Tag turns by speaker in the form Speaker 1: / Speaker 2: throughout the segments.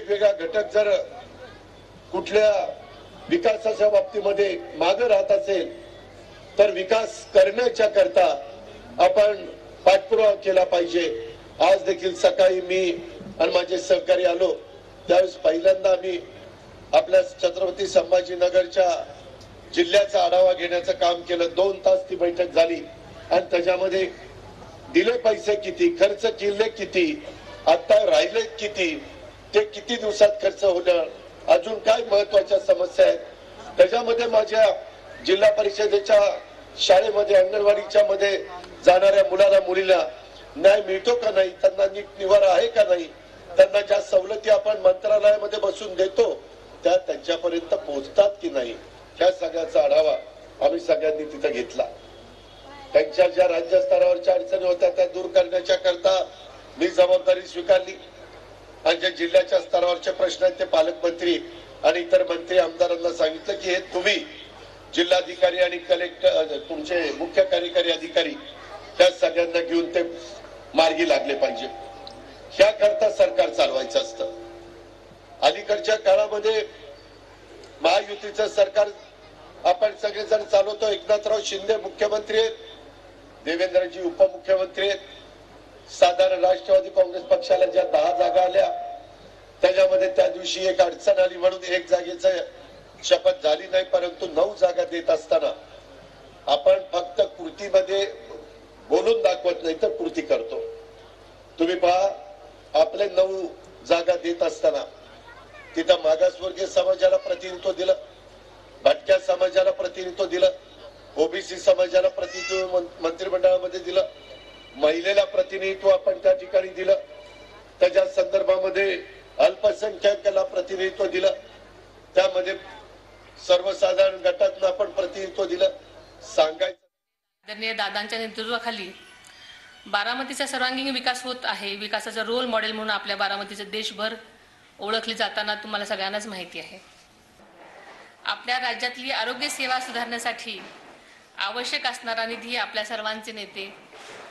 Speaker 1: वेगवेगळा घटक जर कुठल्या विकासाच्या बाबतीमध्ये मागे राहत असेल तर विकास करण्याच्या करता आपण पाठपुरावा केला पाहिजे। आज देखील सकाळी मी आणि माझे सहकारी आलो त्यावेळेस पहिल्यांदा आम्ही आपल्या छत्रपती संभाजीनगरच्या जिल्ह्याचा आढावा घेण्याचं काम केलं। 2 तास ती बैठक झाली आणि त्याच्यामध्ये दिले पैसे किती, खर्च केले किती, आता राहिले किती, ते किती दिवसात खर्च होणार, अजून काय महत्वाच्या समस्या आहेत, त्याच्यामध्ये माझ्या जिल्हा परिषदेच्या शाळेमध्ये अंगणवाडीच्या मध्ये जाणाऱ्या मुलाला मुलीला न्याय मिळतो का नाही, त्यांना नीट निवारा आहे का नाही, त्यांना ज्या सवलती आपण मंत्रालयामध्ये बसून देतो त्या त्यांच्यापर्यंत पोहोचतात की नाही, ह्या सगळ्याचा आढावा आम्ही सगळ्यांनी तिथे घेतला। त्यांच्या ज्या राज्य स्तरावरच्या अडचणी होत्या त्या दूर करण्याच्या करता मी जबाबदारी स्वीकारली आणि जे जिल्ह्याच्या स्तरावरचे प्रश्न आहेत ते पालकमंत्री आणि इतर मंत्री आमदारांना सांगितलं की हे तुम्ही जिल्हाधिकारी आणि कलेक्टर तुमचे मुख्य कार्यकारी अधिकारी त्या सगळ्यांना घेऊन ते मार्गी लागले पाहिजे। ह्या करता सरकार चालवायचं असतं। अलीकडच्या काळामध्ये महायुतीचं सरकार आपण सगळेजण चालवतो। एकनाथराव शिंदे मुख्यमंत्री आहेत, देवेंद्रजी उपमुख्यमंत्री आहेत। साधारण राष्ट्रवादी काँग्रेस पक्षाला ज्या 10 जागा आल्या त्याच्यामध्ये त्या दिवशी एक अडचण आली म्हणून 1 जागेचं शपथ झाली नाही, परंतु 9 जागा देत असताना आपण फक्त कृतीमध्ये बोलून दाखवत नाही तर कृती करतो। तुम्ही पहा आपले 9 जागा देत असताना तिथं मागासवर्गीय समाजाला प्रतिनिधित्व दिलं, भटक्या समाजाला प्रतिनिधित्व दिलं, ओबीसी समाजाला प्रतिनिधित्व मंत्रिमंडळामध्ये दिलं, महिलेला प्रतिनिधित्व आपण त्या ठिकाणी दिलं, त्याच्या संदर्भामध्ये अल्पसंख्याकाला प्रतिनिधित्व दिलं, त्यामध्ये सर्वसाधारण गटातून आपण प्रतिनिधित्व दिलं। सांगायचं
Speaker 2: आदरणीय दादांच्या नेतृत्वाखाली बारामतीचा सर्वांगीण विकास होत आहे। विकासाचा रोल मॉडेल म्हणून आपल्या बारामतीचे देशभर ओळखली जाताना तुम्हाला सगळ्यांनाच माहिती आहे। आपल्या राज्यातली आरोग्य सेवा सुधारण्यासाठी आवश्यक असणारा निधी आपल्या सर्वांचे नेते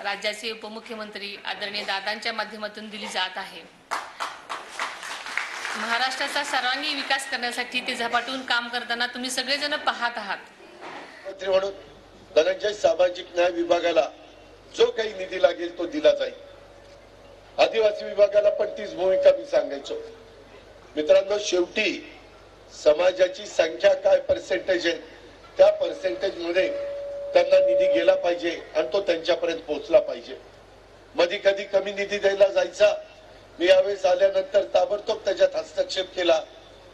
Speaker 2: राज्याचे उपमुख्यमंत्री आदरणीय दादांच्या माध्यमातून दिली जात आहे। महाराष्ट्राचा सर्वांगीण विकास करण्यासाठी ते झपाटून काम करताना तुम्ही सगळेजण पाहत आहात।
Speaker 1: मंत्री म्हणून धनंजय सामाजिक न्याय विभागाला जो काही निधी लागेल तो दिला जाईल। आदिवासी विभागाला पण तीच भूमिका मी सांगायचो। मित्रांनो, शेवटी समाजाची संख्या काय पर्सेंटेज आहे त्या पर्सेंटेज मध्ये त्यांना निधी गेला पाहिजे आणि तो त्यांच्यापर्यंत पोहोचला पाहिजे। मध्ये कधी कमी निधी द्यायला जायचा, मी यावेळेस आल्यानंतर ताबडतोब त्याच्यात हस्तक्षेप केला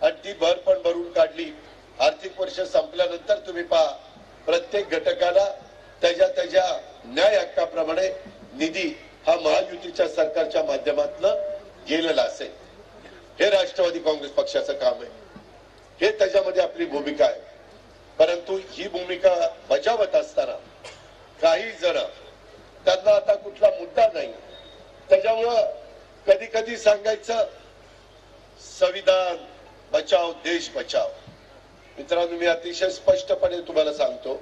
Speaker 1: आणि ती भर पण भरून काढली। आर्थिक वर्ष संपल्यानंतर तुम्ही पहा प्रत्येक घटकाला त्याच्या न्याय हक्काप्रमाणे निधी हा महायुतीच्या सरकारच्या माध्यमातून गेलेला असेल। हे राष्ट्रवादी काँग्रेस पक्षाचं काम आहे, हे त्याच्यामध्ये आपली भूमिका आहे। परंतु ही भूमिका बजावत असताना काही जण त्यांना आता कुठला मुद्दा नाही त्याच्यामुळं कधी कधी सांगायचं संविधान बचाव देश बचाव। मित्रांनो, मी अतिशय स्पष्टपणे तुम्हाला सांगतो